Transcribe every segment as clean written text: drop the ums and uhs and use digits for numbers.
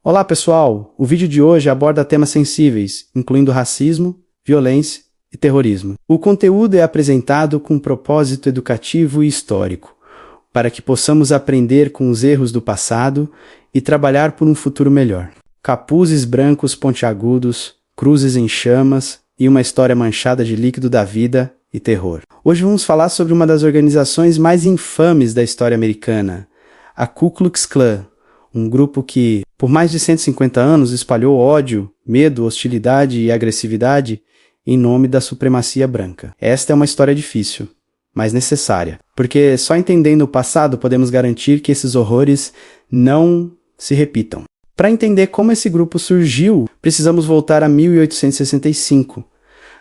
Olá pessoal, o vídeo de hoje aborda temas sensíveis, incluindo racismo, violência e terrorismo. O conteúdo é apresentado com um propósito educativo e histórico, para que possamos aprender com os erros do passado e trabalhar por um futuro melhor. Capuzes brancos pontiagudos, cruzes em chamas e uma história manchada de líquido da vida e terror. Hoje vamos falar sobre uma das organizações mais infames da história americana, a Ku Klux Klan, um grupo que, por mais de 150 anos, espalhou ódio, medo, hostilidade e agressividade em nome da supremacia branca. Esta é uma história difícil, mas necessária, porque só entendendo o passado podemos garantir que esses horrores não se repitam. Para entender como esse grupo surgiu, precisamos voltar a 1865.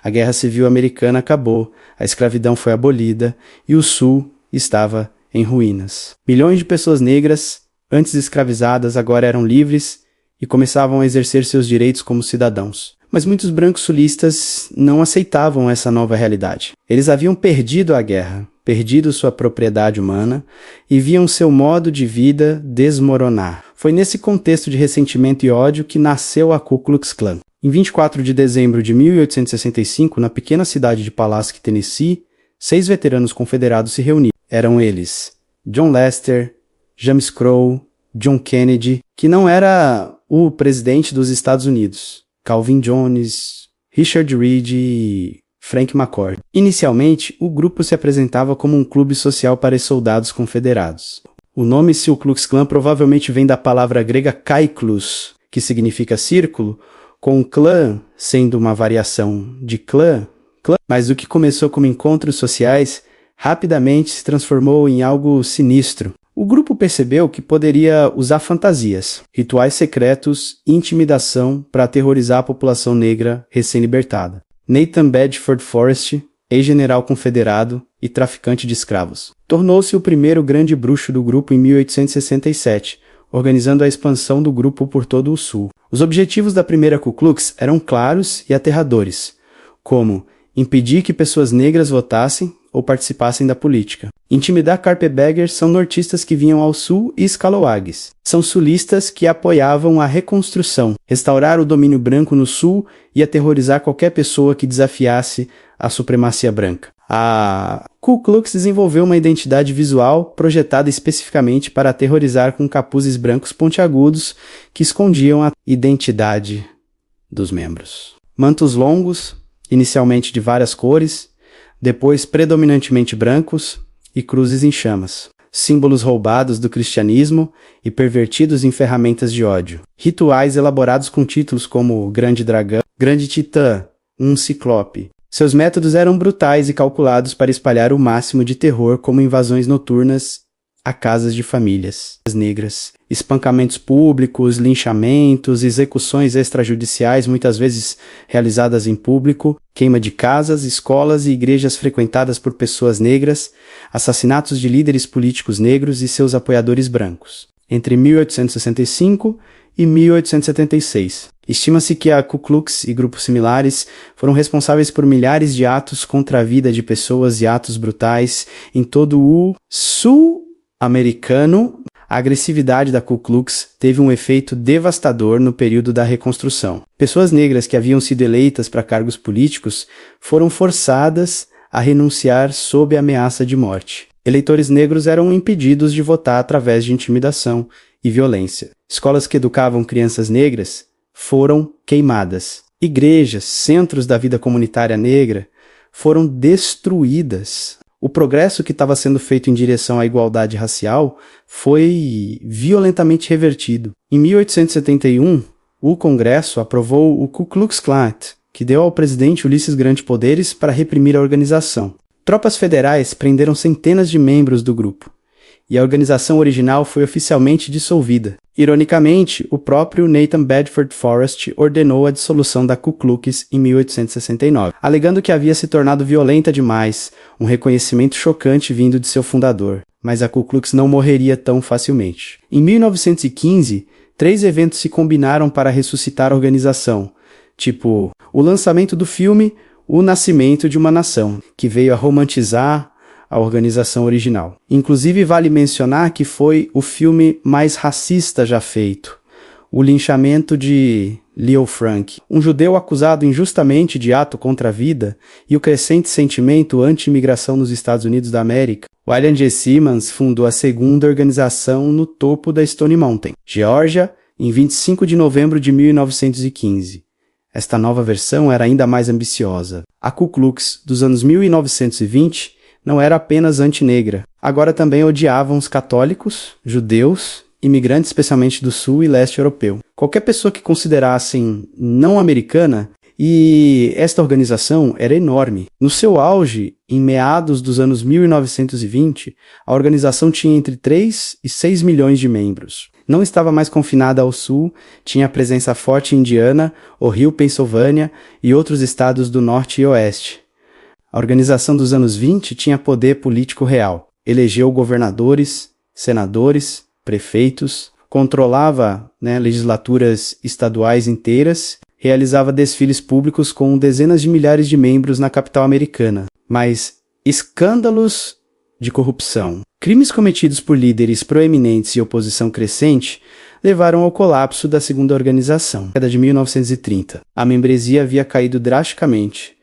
A Guerra Civil Americana acabou, a escravidão foi abolida e o Sul estava em ruínas. Milhões de pessoas negras, antes escravizadas, agora eram livres e começavam a exercer seus direitos como cidadãos. Mas muitos brancos sulistas não aceitavam essa nova realidade. Eles haviam perdido a guerra, perdido sua propriedade humana e viam seu modo de vida desmoronar. Foi nesse contexto de ressentimento e ódio que nasceu a Ku Klux Klan. Em 24 de dezembro de 1865, na pequena cidade de Pulaski, Tennessee, 6 veteranos confederados se reuniram. Eram eles John Lester, James Crow, John Kennedy, que não era o presidente dos Estados Unidos, Calvin Jones, Richard Reed e Frank McCord. Inicialmente, o grupo se apresentava como um clube social para soldados confederados. O nome Ku Klux Klan provavelmente vem da palavra grega kaiklos, que significa círculo, com clã sendo uma variação de clã, mas o que começou como encontros sociais rapidamente se transformou em algo sinistro. O grupo percebeu que poderia usar fantasias, rituais secretos e intimidação para aterrorizar a população negra recém-libertada. Nathan Bedford Forrest, ex-general confederado e traficante de escravos, tornou-se o primeiro grande bruxo do grupo em 1867, organizando a expansão do grupo por todo o Sul. Os objetivos da primeira Ku Klux eram claros e aterradores, como impedir que pessoas negras votassem ou participassem da política. Intimidar carpetbaggers são nortistas que vinham ao sul e scalawags. São sulistas que apoiavam a reconstrução, restaurar o domínio branco no sul e aterrorizar qualquer pessoa que desafiasse a supremacia branca. A Ku Klux desenvolveu uma identidade visual projetada especificamente para aterrorizar com capuzes brancos pontiagudos que escondiam a identidade dos membros. Mantos longos, inicialmente de várias cores, depois predominantemente brancos e cruzes em chamas. Símbolos roubados do cristianismo e pervertidos em ferramentas de ódio. Rituais elaborados com títulos como Grande Dragão, Grande Titã, um Ciclope. Seus métodos eram brutais e calculados para espalhar o máximo de terror, como invasões noturnas a casas de famílias negras, espancamentos públicos, linchamentos, execuções extrajudiciais, muitas vezes realizadas em público, queima de casas, escolas e igrejas frequentadas por pessoas negras, assassinatos de líderes políticos negros e seus apoiadores brancos. Entre 1865 e 1876. Estima-se que a Ku Klux e grupos similares foram responsáveis por milhares de atos contra a vida de pessoas e atos brutais em todo o Sul americano. A agressividade da Ku Klux teve um efeito devastador no período da reconstrução. Pessoas negras que haviam sido eleitas para cargos políticos foram forçadas a renunciar sob ameaça de morte. Eleitores negros eram impedidos de votar através de intimidação e violência. Escolas que educavam crianças negras foram queimadas. Igrejas, centros da vida comunitária negra foram destruídas. O progresso que estava sendo feito em direção à igualdade racial foi violentamente revertido. Em 1871, o Congresso aprovou o Ku Klux Klan, que deu ao presidente Ulysses Grant poderes para reprimir a organização. Tropas federais prenderam centenas de membros do grupo, e a organização original foi oficialmente dissolvida. Ironicamente, o próprio Nathan Bedford Forrest ordenou a dissolução da Ku Klux em 1869, alegando que havia se tornado violenta demais, um reconhecimento chocante vindo de seu fundador. Mas a Ku Klux não morreria tão facilmente. Em 1915, 3 eventos se combinaram para ressuscitar a organização, tipo o lançamento do filme O Nascimento de uma Nação, que veio a romantizar a organização original. Inclusive, vale mencionar que foi o filme mais racista já feito. o linchamento de Leo Frank, um judeu acusado injustamente de ato contra a vida, e o crescente sentimento anti-imigração nos Estados Unidos da América, William G. Simmons fundou a segunda organização no topo da Stone Mountain, Geórgia, em 25 de novembro de 1915. Esta nova versão era ainda mais ambiciosa. A Ku Klux dos anos 1920 não era apenas antinegra, agora também odiavam os católicos, judeus, imigrantes especialmente do sul e leste europeu. Qualquer pessoa que considerassem não americana, e esta organização era enorme. No seu auge, em meados dos anos 1920, a organização tinha entre 3 e 6 milhões de membros. Não estava mais confinada ao sul, tinha presença forte em Indiana, Ohio, Pensilvânia e outros estados do norte e oeste. A organização dos anos 20 tinha poder político real. Elegeu governadores, senadores, prefeitos, controlava legislaturas estaduais inteiras, realizava desfiles públicos com dezenas de milhares de membros na capital americana. Mas escândalos de corrupção, crimes cometidos por líderes proeminentes e oposição crescente levaram ao colapso da segunda organização. Na década de 1930, a membresia havia caído drasticamente,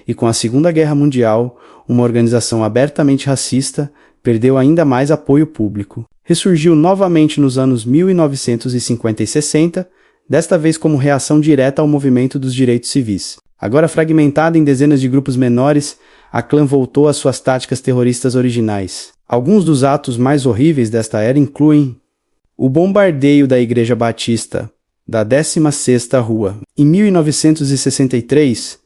e com a Segunda Guerra Mundial, uma organização abertamente racista perdeu ainda mais apoio público. Ressurgiu novamente nos anos 1950 e 60, desta vez como reação direta ao movimento dos direitos civis. Agora fragmentada em dezenas de grupos menores, a Klan voltou às suas táticas terroristas originais. Alguns dos atos mais horríveis desta era incluem o bombardeio da Igreja Batista da 16ª Rua. Em 1963,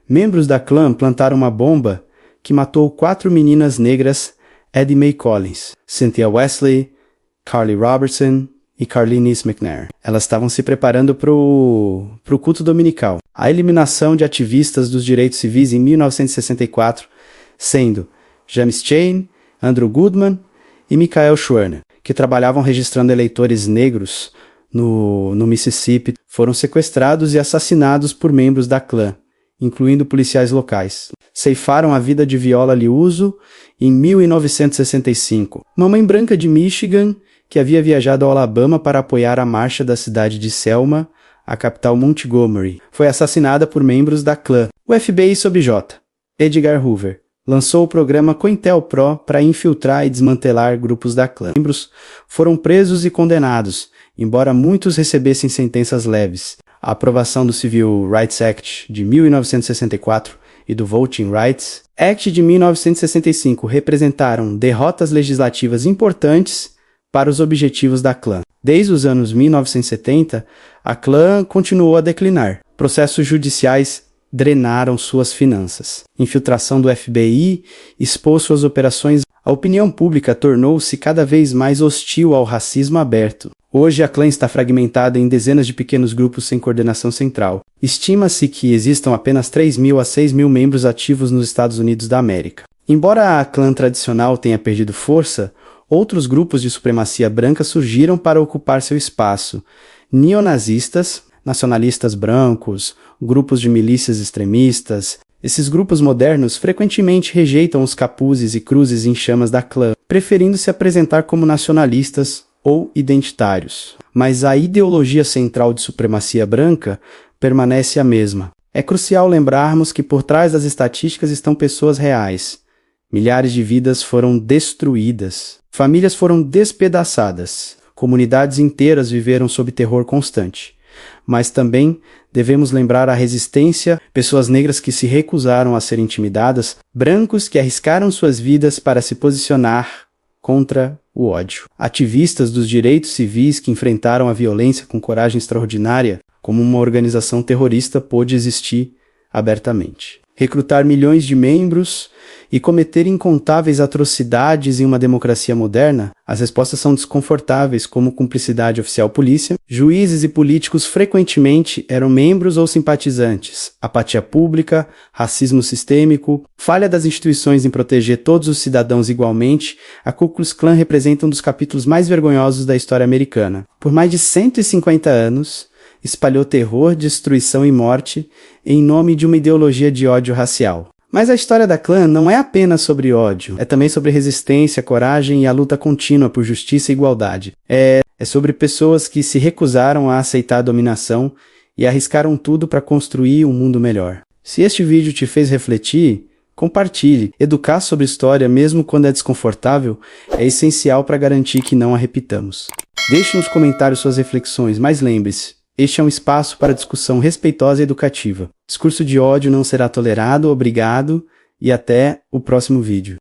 membros da Klan plantaram uma bomba que matou 4 meninas negras, Eddie Mae Collins, Cynthia Wesley, Carly Robertson e Carlene McNair. Elas estavam se preparando para o culto dominical. A eliminação de ativistas dos direitos civis em 1964, sendo James Chain, Andrew Goodman e Michael Schwerner, que trabalhavam registrando eleitores negros no Mississippi, foram sequestrados e assassinados por membros da Klan, incluindo policiais locais. Ceifaram a vida de Viola Liuzzo em 1965. Uma mãe branca de Michigan, que havia viajado ao Alabama para apoiar a marcha da cidade de Selma, a capital Montgomery, foi assassinada por membros da Klan. O FBI sob J. Edgar Hoover lançou o programa COINTELPRO para infiltrar e desmantelar grupos da Klan. Membros foram presos e condenados, embora muitos recebessem sentenças leves. A aprovação do Civil Rights Act de 1964 e do Voting Rights Act de 1965 representaram derrotas legislativas importantes para os objetivos da Klan. Desde os anos 1970, a Klan continuou a declinar. Processos judiciais drenaram suas finanças. Infiltração do FBI expôs suas operações. A opinião pública tornou-se cada vez mais hostil ao racismo aberto. Hoje a Klan está fragmentada em dezenas de pequenos grupos sem coordenação central. Estima-se que existam apenas 3.000 a 6.000 membros ativos nos Estados Unidos da América. Embora a Klan tradicional tenha perdido força, outros grupos de supremacia branca surgiram para ocupar seu espaço. Neonazistas, nacionalistas brancos, grupos de milícias extremistas. Esses grupos modernos frequentemente rejeitam os capuzes e cruzes em chamas da Klan, preferindo se apresentar como nacionalistas ou identitários. Mas a ideologia central de supremacia branca permanece a mesma. É crucial lembrarmos que por trás das estatísticas estão pessoas reais. Milhares de vidas foram destruídas. Famílias foram despedaçadas. Comunidades inteiras viveram sob terror constante. Mas também devemos lembrar a resistência, pessoas negras que se recusaram a ser intimidadas, brancos que arriscaram suas vidas para se posicionar contra o ódio. Ativistas dos direitos civis que enfrentaram a violência com coragem extraordinária, como uma organização terrorista pôde existir abertamente. Recrutar milhões de membros e cometer incontáveis atrocidades em uma democracia moderna, as respostas são desconfortáveis, como cumplicidade oficial polícia. Juízes e políticos frequentemente eram membros ou simpatizantes, apatia pública, racismo sistêmico, falha das instituições em proteger todos os cidadãos igualmente. A Ku Klux Klan representa um dos capítulos mais vergonhosos da história americana. Por mais de 150 anos, espalhou terror, destruição e morte em nome de uma ideologia de ódio racial. Mas a história da clã não é apenas sobre ódio, é também sobre resistência, coragem e a luta contínua por justiça e igualdade. É sobre pessoas que se recusaram a aceitar a dominação e arriscaram tudo para construir um mundo melhor. Se este vídeo te fez refletir, compartilhe. Educar sobre história, mesmo quando é desconfortável, é essencial para garantir que não a repitamos. Deixe nos comentários suas reflexões, mas lembre-se, este é um espaço para discussão respeitosa e educativa. Discurso de ódio não será tolerado, obrigado e até o próximo vídeo.